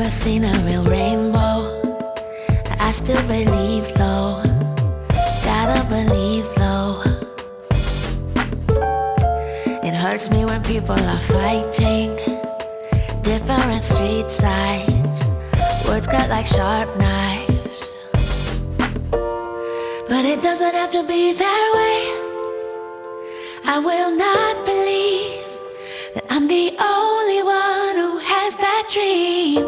never seen a real rainbow. I still believe though, gotta believe though. It hurts me when people are fighting, different street sides, words cut like sharp knives. But it doesn't have to be that way. I will not believe that I'm the only one who has that dream.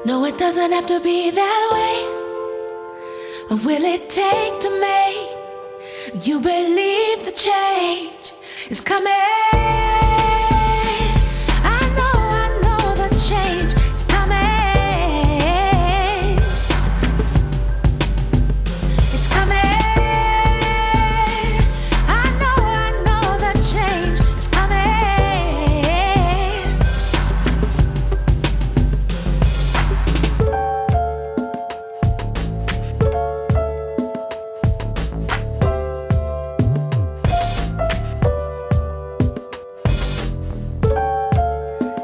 No, it doesn't have to be that way. What will it take to make you believe the change is coming? I know the change is coming. It's coming. I know the change is coming.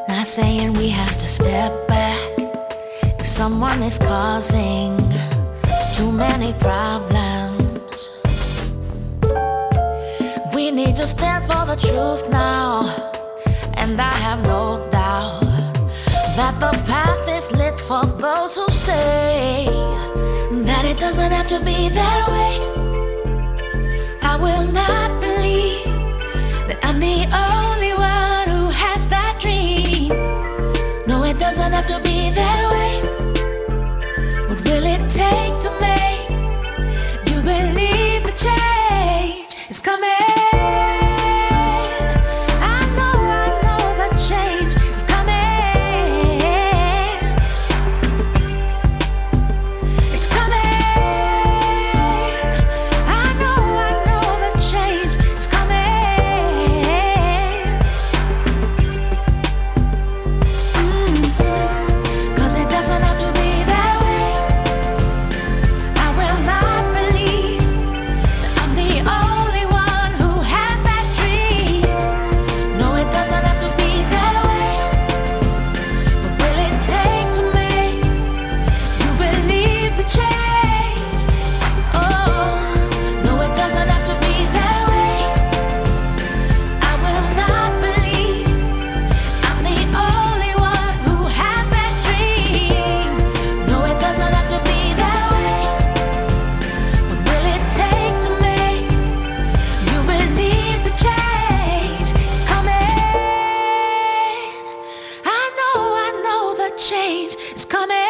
Not saying we have to step back if someone is causing too many problems. We need to stand for the truth now, and I have no doubt that the path is lit for those who say that it doesn't have to be that way. I will not believe that I'm the only one who has that dream. No, it doesn't have to be that way. What will it take to make you believe the change is coming? I know the change is coming. It's coming. I know the change is coming. Cause it doesn't have to be that way. I will not believe that I'm the only one who has that dream. No, it doesn't have to be that way. What will it take to make you believe the change? Oh, no, it doesn't have to be that way. I will not believe I'm the only one who has that dream. No, it doesn't have to be that way. What will it take to make you believe the change is coming? I know the change is coming.